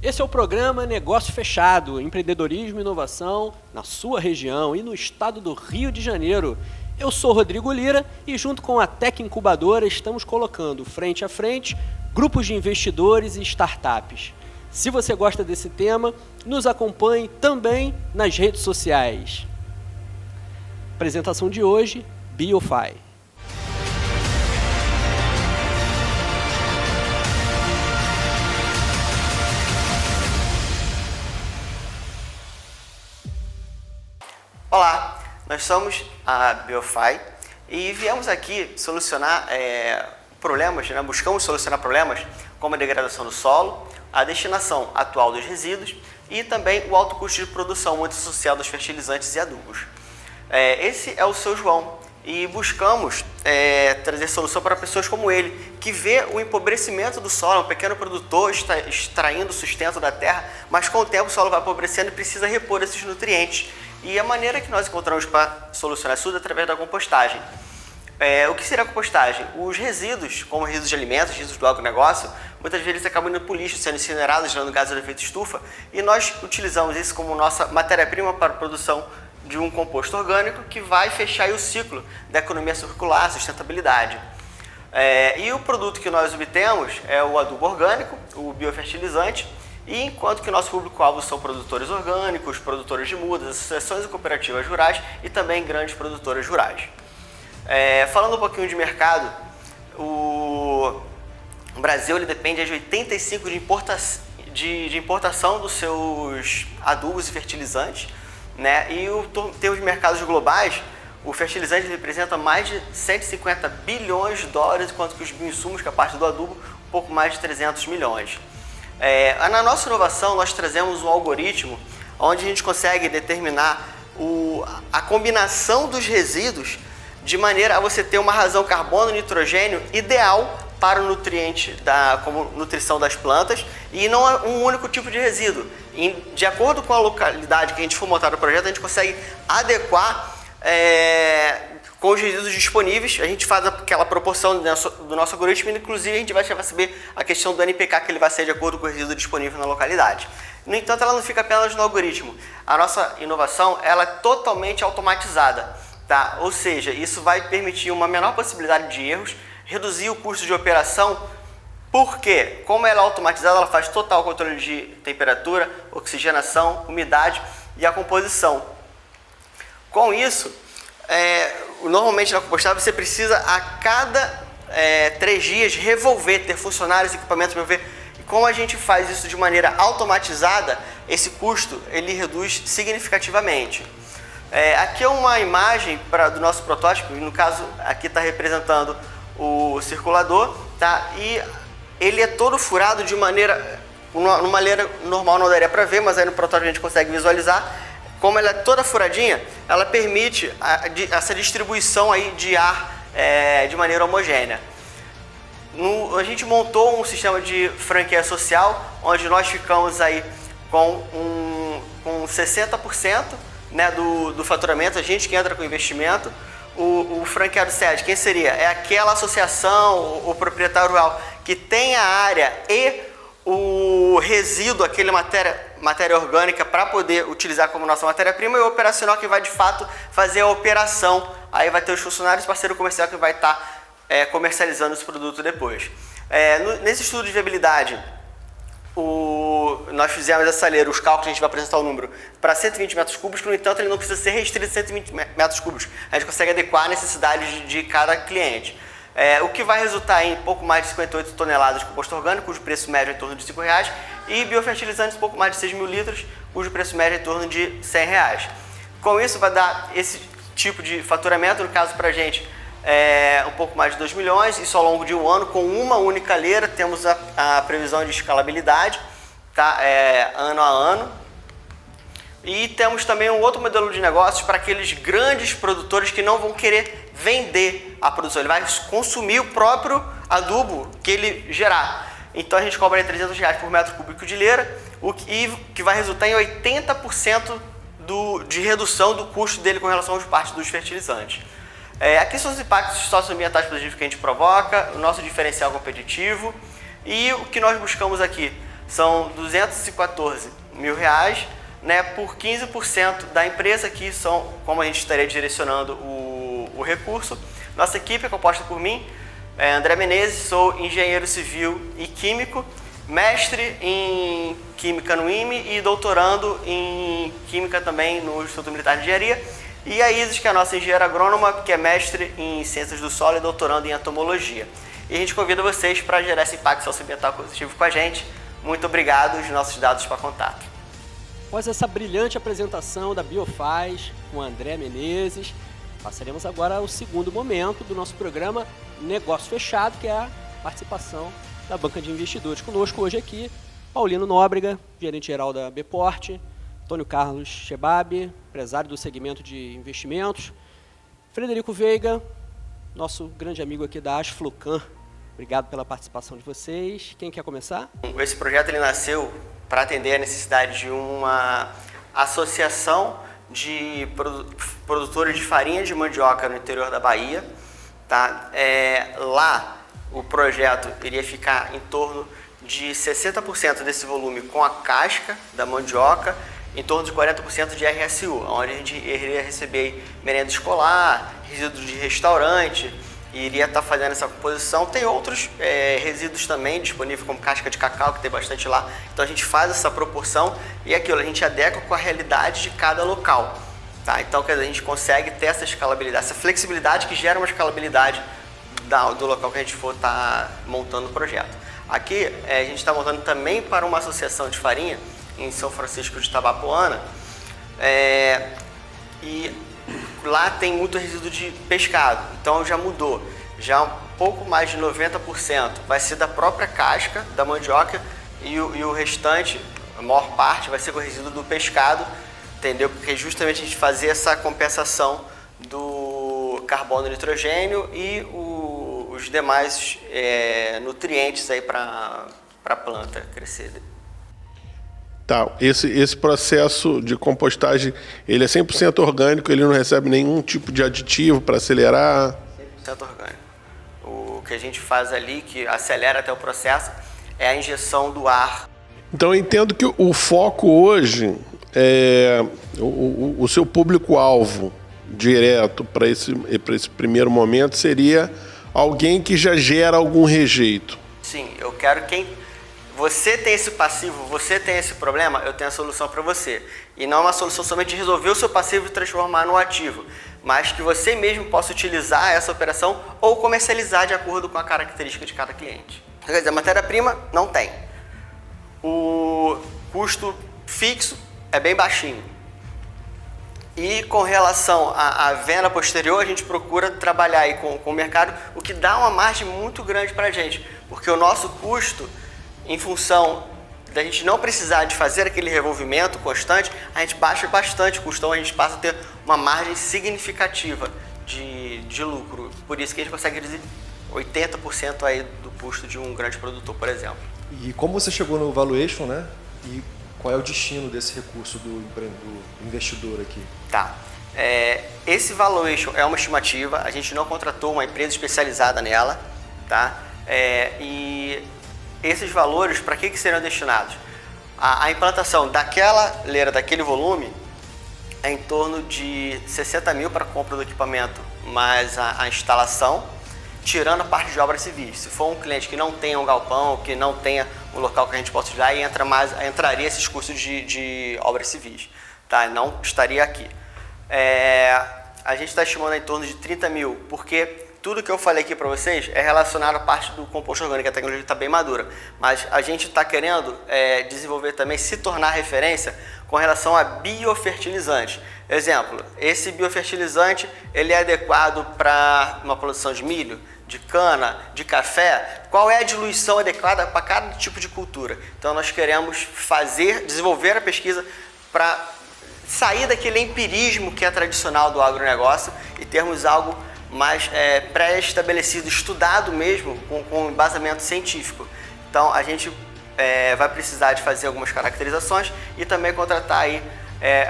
Esse é o programa Negócio Fechado, empreendedorismo e inovação na sua região e no estado do Rio de Janeiro. Eu sou Rodrigo Lira e junto com a Tec Incubadora estamos colocando frente a frente grupos de investidores e startups. Se você gosta desse tema, nos acompanhe também nas redes sociais. Apresentação de hoje, BioFi. Olá, nós somos a BioFi e viemos aqui solucionar problemas, buscamos solucionar problemas como a degradação do solo, a destinação atual dos resíduos e também o alto custo de produção muito associado aos fertilizantes e adubos. Esse é o seu João e buscamos trazer solução para pessoas como ele, que vê o empobrecimento do solo, um pequeno produtor está extraindo sustento da terra, mas com o tempo o solo vai empobrecendo e precisa repor esses nutrientes. E a maneira que nós encontramos para solucionar isso é através da compostagem. O que seria a compostagem? Os resíduos, como resíduos de alimentos, resíduos do agronegócio, muitas vezes acabam indo para o lixo, sendo incinerados, gerando gases de efeito estufa, e nós utilizamos isso como nossa matéria-prima para a produção de um composto orgânico que vai fechar o ciclo da economia circular, sustentabilidade. E o produto que nós obtemos é o adubo orgânico, o biofertilizante, e enquanto que o nosso público-alvo são produtores orgânicos, produtores de mudas, associações e cooperativas rurais e também grandes produtoras rurais. Falando um pouquinho de mercado, o Brasil ele depende de 85% de importação dos seus adubos e fertilizantes, né? E em termos de mercados globais, o fertilizante representa mais de 150 bilhões de dólares, enquanto que os bioinsumos, que é a parte do adubo, um pouco mais de 300 milhões. Na nossa inovação, nós trazemos um algoritmo onde a gente consegue determinar a combinação dos resíduos de maneira a você ter uma razão carbono-nitrogênio ideal para o nutriente como nutrição das plantas e não um único tipo de resíduo. De acordo com a localidade que a gente for montar no projeto, a gente consegue adequar com os resíduos disponíveis, a gente faz aquela proporção do nosso algoritmo, inclusive a gente vai saber a questão do NPK que ele vai ser de acordo com o resíduo disponível na localidade. No entanto, ela não fica apenas no algoritmo. A nossa inovação ela é totalmente automatizada, tá? Ou seja, isso vai permitir uma menor possibilidade de erros, reduzir o custo de operação, porque como ela é automatizada, ela faz total controle de temperatura, oxigenação, umidade e a composição. Com isso, normalmente na compostagem você precisa a cada 3 dias ter funcionários e equipamentos para ver. E como a gente faz isso de maneira automatizada, esse custo ele reduz significativamente. Aqui é uma imagem do nosso protótipo, no caso aqui está representando o circulador, tá? E ele é todo furado de maneira normal não daria para ver, mas aí no protótipo a gente consegue visualizar. Como ela é toda furadinha, ela permite essa distribuição aí de ar de maneira homogênea. A gente montou um sistema de franquia social, onde nós ficamos aí com 60%, né, do faturamento, a gente que entra com investimento. O franqueado sede, quem seria? É aquela associação, o proprietário rural que tem a área e o resíduo, aquele matéria orgânica para poder utilizar como nossa matéria-prima, e o operacional que vai de fato fazer a operação. Aí vai ter os funcionários, parceiro comercial que vai estar comercializando esse produto depois. Nesse estudo de viabilidade, nós fizemos essa leira, os cálculos, a gente vai apresentar o número para 120 metros cúbicos, no entanto ele não precisa ser restrito a 120 metros cúbicos, a gente consegue adequar a necessidade de cada cliente. O que vai resultar em pouco mais de 58 toneladas de composto orgânico, cujo preço médio é em torno de R$5, e biofertilizantes, pouco mais de 6 mil litros, cujo preço médio é em torno de R$100. Com isso vai dar esse tipo de faturamento, no caso para a gente um pouco mais de 2 milhões, isso ao longo de um ano, com uma única leira. Temos a previsão de escalabilidade, tá? Ano a ano. E temos também um outro modelo de negócios para aqueles grandes produtores que não vão querer vender a produção. Ele vai consumir o próprio adubo que ele gerar. Então a gente cobra R$300 por metro cúbico de leira, o que vai resultar em 80% de redução do custo dele com relação às partes dos fertilizantes. Aqui são os impactos socioambientais positivos que a gente provoca, o nosso diferencial competitivo e o que nós buscamos aqui. são R$214 mil, né, por 15% da empresa, que são como a gente estaria direcionando o recurso. Nossa equipe é composta por mim, André Menezes, sou engenheiro civil e químico, mestre em Química no IME e doutorando em Química também no Instituto Militar de Engenharia. E a Isis, que é a nossa engenheira agrônoma, que é mestre em Ciências do Solo e doutorando em Entomologia. E a gente convida vocês para gerar esse impacto socioambiental positivo com a gente. Muito obrigado, os nossos dados para contato. Após essa brilhante apresentação da Biofaz com André Menezes, passaremos agora ao segundo momento do nosso programa Negócio Fechado, que é a participação da Banca de Investidores. Conosco hoje aqui, Paulino Nóbrega, gerente-geral da Bporte, Antônio Carlos Chebab, empresário do segmento de investimentos, Frederico Veiga, nosso grande amigo aqui da Asflucan. Obrigado pela participação de vocês. Quem quer começar? Esse projeto ele nasceu para atender a necessidade de uma associação de produtores de farinha de mandioca no interior da Bahia. Tá? Lá, o projeto iria ficar em torno de 60% desse volume com a casca da mandioca, em torno de 40% de RSU, onde a gente iria receber merenda escolar, resíduos de restaurante, e iria estar fazendo essa composição. Tem outros resíduos também disponíveis, como casca de cacau, que tem bastante lá. Então a gente faz essa proporção e aquilo, a gente adequa com a realidade de cada local. Tá? Então quer dizer, a gente consegue ter essa escalabilidade, essa flexibilidade que gera uma escalabilidade do local que a gente for estar montando o projeto. Aqui a gente está montando também para uma associação de farinha em São Francisco de Itabapoana, e lá tem muito resíduo de pescado, então já mudou, já um pouco mais de 90% vai ser da própria casca da mandioca e o restante, a maior parte, vai ser com o resíduo do pescado, entendeu? Porque justamente a gente fazer essa compensação do carbono e nitrogênio e os demais nutrientes aí para a planta crescer. Tá, esse processo de compostagem, ele é 100% orgânico, ele não recebe nenhum tipo de aditivo para acelerar? 100% orgânico. O que a gente faz ali, que acelera até o processo, é a injeção do ar. Então eu entendo que o foco hoje é o seu público-alvo direto para esse primeiro momento seria alguém que já gera algum rejeito. Sim, eu quero quem... Você tem esse passivo, você tem esse problema, eu tenho a solução para você. E não é uma solução somente de resolver o seu passivo e transformar no ativo, mas que você mesmo possa utilizar essa operação ou comercializar de acordo com a característica de cada cliente. Quer dizer, a matéria-prima não tem. O custo fixo é bem baixinho. E com relação à venda posterior, a gente procura trabalhar aí com o mercado, o que dá uma margem muito grande para a gente, porque o nosso custo, em função da gente não precisar de fazer aquele revolvimento constante, a gente baixa bastante o custo, então a gente passa a ter uma margem significativa de lucro. Por isso que a gente consegue reduzir 80% aí do custo de um grande produtor, por exemplo. E como você chegou no valuation, né? E qual é o destino desse recurso do investidor aqui? Tá. Esse valuation é uma estimativa, a gente não contratou uma empresa especializada nela, tá? E esses valores, para que serão destinados? A implantação daquela leira, daquele volume, é em torno de 60 mil para a compra do equipamento, mais a instalação, tirando a parte de obras civis. Se for um cliente que não tenha um galpão, que não tenha um local que a gente possa utilizar, aí entraria esses custos de obras civis, tá? Não estaria aqui. A gente está estimando em torno de 30 mil, porque tudo que eu falei aqui para vocês é relacionado à parte do composto orgânico, a tecnologia está bem madura, mas a gente está querendo desenvolver também, se tornar referência com relação a biofertilizante. Exemplo, esse biofertilizante ele é adequado para uma produção de milho, de cana, de café. Qual é a diluição adequada para cada tipo de cultura? Então nós queremos desenvolver a pesquisa para sair daquele empirismo que é tradicional do agronegócio e termos algo mais pré-estabelecido, estudado mesmo, com embasamento científico. Então a gente vai precisar de fazer algumas caracterizações e também contratar aí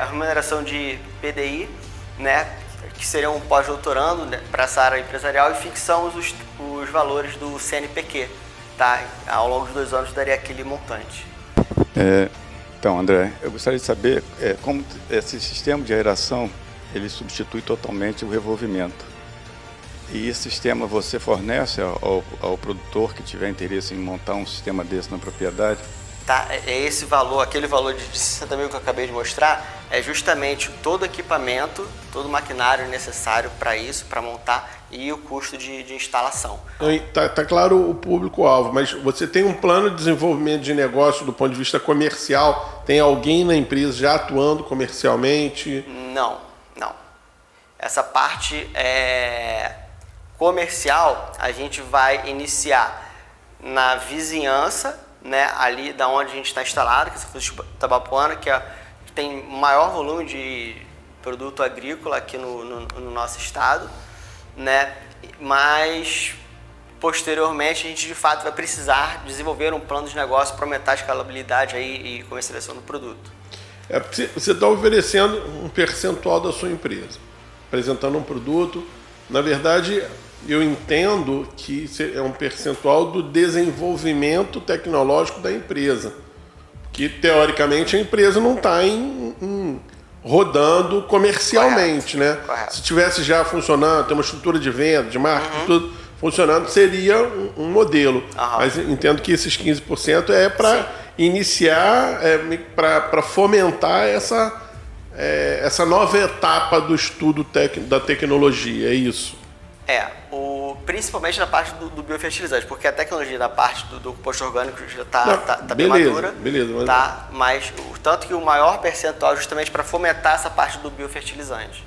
a remuneração de PDI, né, que seria um pós-doutorando, né, para essa área empresarial, e fixamos os valores do CNPq, tá? Ao longo dos 2 anos daria aquele montante. Então, André, eu gostaria de saber como esse sistema de aeração ele substitui totalmente o revolvimento. E esse sistema você fornece ao produtor que tiver interesse em montar um sistema desse na propriedade? Tá, esse valor, aquele valor de 60 mil que eu acabei de mostrar, é justamente todo o equipamento, todo o maquinário necessário para isso, para montar, e o custo de instalação. Tá claro o público-alvo, mas você tem um plano de desenvolvimento de negócio do ponto de vista comercial? Tem alguém na empresa já atuando comercialmente? Não. Essa parte comercial a gente vai iniciar na vizinhança, né, ali da onde a gente está instalado, que é o Itabapoana, que tem maior volume de produto agrícola aqui no nosso estado, né? Mas posteriormente a gente de fato vai precisar desenvolver um plano de negócio para aumentar a escalabilidade aí e comercialização do produto. Você está oferecendo um percentual da sua empresa, apresentando um produto. Na verdade, eu entendo que é um percentual do desenvolvimento tecnológico da empresa. Que, teoricamente, a empresa não está rodando comercialmente, né? Correto. Se tivesse já funcionando, tem uma estrutura de venda, de marketing, tudo funcionando, seria um modelo. Mas entendo que esses 15% é para iniciar, para fomentar essa nova etapa do estudo da tecnologia, é isso? Principalmente na parte do biofertilizante, porque a tecnologia da parte do composto orgânico já está bem madura. Beleza. Tá, mas tanto que o maior percentual é justamente para fomentar essa parte do biofertilizante.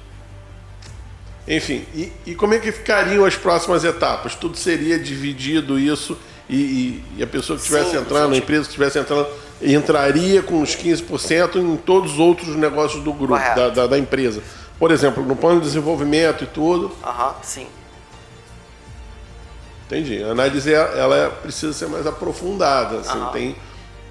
Enfim, e como é que ficariam as próximas etapas? Tudo seria dividido isso e a pessoa que estivesse entrando, a empresa que estivesse entrando, entraria com os 15% em todos os outros negócios do grupo, da empresa. Por exemplo, no plano de desenvolvimento e tudo. Sim. Entendi. A análise ela precisa ser mais aprofundada. Assim,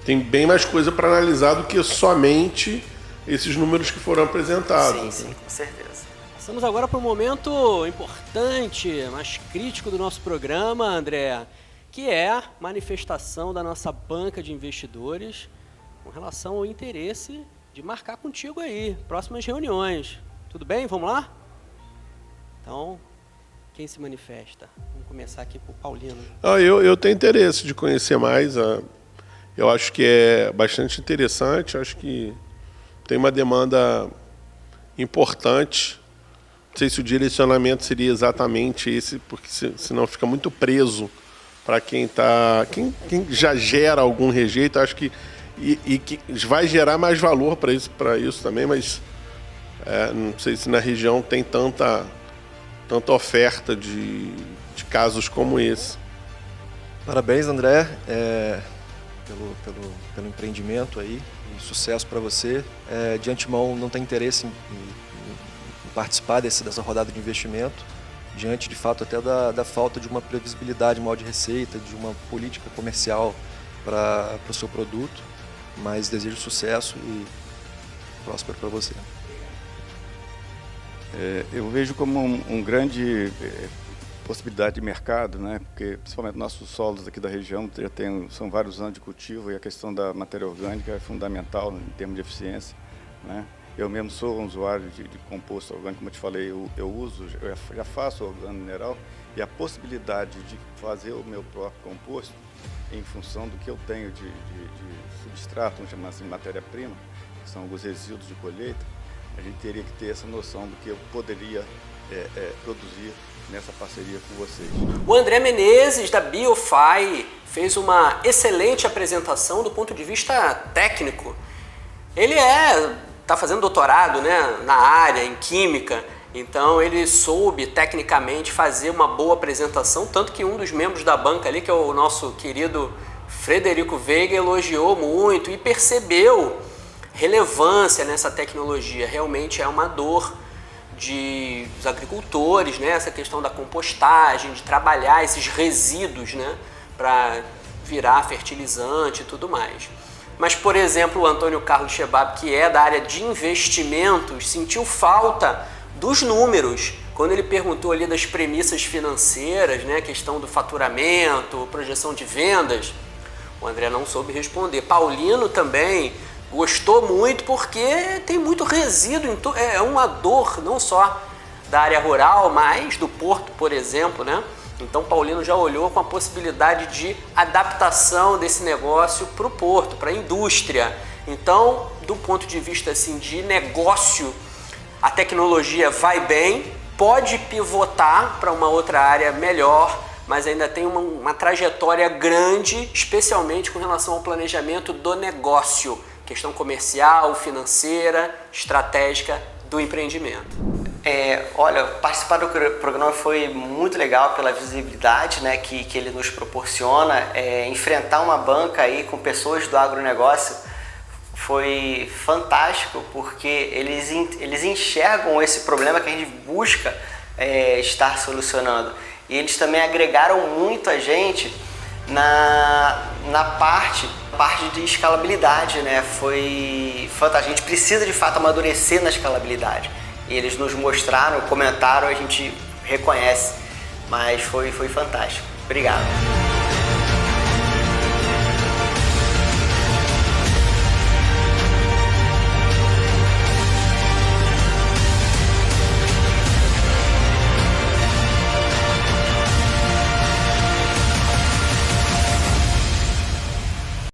tem bem mais coisa para analisar do que somente esses números que foram apresentados. Sim, com certeza. Passamos agora para um momento importante, mais crítico do nosso programa, André, que é a manifestação da nossa banca de investidores com relação ao interesse de marcar contigo aí, próximas reuniões. Tudo bem? Vamos lá? Então, quem se manifesta? Vamos começar aqui por Paulino. Eu tenho interesse de conhecer mais. Eu acho que é bastante interessante. Acho que tem uma demanda importante. Não sei se o direcionamento seria exatamente esse, porque senão fica muito preso para quem já gera algum rejeito. Acho que que vai gerar mais valor para isso também, mas não sei se na região tem tanta oferta de casos como esse. Parabéns, André, pelo empreendimento aí, e sucesso para você. De antemão, não tem interesse em participar dessa rodada de investimento, diante de fato até da falta de uma previsibilidade maior de receita, de uma política comercial para o seu produto, mas desejo sucesso e próspero para você. Eu vejo como um grande possibilidade de mercado, né? Porque principalmente nossos solos aqui da região são vários anos de cultivo e a questão da matéria orgânica é fundamental em termos de eficiência, né? Eu mesmo sou um usuário de composto orgânico, como eu te falei, eu já faço organo mineral, e a possibilidade de fazer o meu próprio composto em função do que eu tenho de substrato, vamos chamar assim, matéria-prima, que são alguns resíduos de colheita, a gente teria que ter essa noção do que eu poderia produzir nessa parceria com vocês. O André Menezes, da BioFi, fez uma excelente apresentação do ponto de vista técnico. Ele está fazendo doutorado, né, na área, em química, então ele soube tecnicamente fazer uma boa apresentação, tanto que um dos membros da banca ali, que é o nosso querido Frederico Veiga, elogiou muito e percebeu relevância nessa tecnologia. Realmente é uma dor dos agricultores, né? Essa questão da compostagem, de trabalhar esses resíduos, né? Para virar fertilizante e tudo mais. Mas, por exemplo, o Antônio Carlos Chebab, que é da área de investimentos, sentiu falta dos números. Quando ele perguntou ali das premissas financeiras, né? Questão do faturamento, projeção de vendas, O André não soube responder. Paulino também gostou muito porque tem muito resíduo, é uma dor não só da área rural, mas do porto, por exemplo, né? Então Paulino já olhou com a possibilidade de adaptação desse negócio para o porto, para a indústria. Então, do ponto de vista assim, de negócio, a tecnologia vai bem, pode pivotar para uma outra área melhor, mas ainda tem uma trajetória grande, especialmente com relação ao planejamento do negócio, questão comercial, financeira, estratégica do empreendimento. Olha, participar do programa foi muito legal pela visibilidade, né, que ele nos proporciona. Enfrentar uma banca aí com pessoas do agronegócio foi fantástico, porque eles enxergam esse problema que a gente busca estar solucionando. E eles também agregaram muito a gente na parte de escalabilidade, né? Foi fantástico. A gente precisa de fato amadurecer na escalabilidade. E eles nos mostraram, comentaram, a gente reconhece, mas foi fantástico. Obrigado.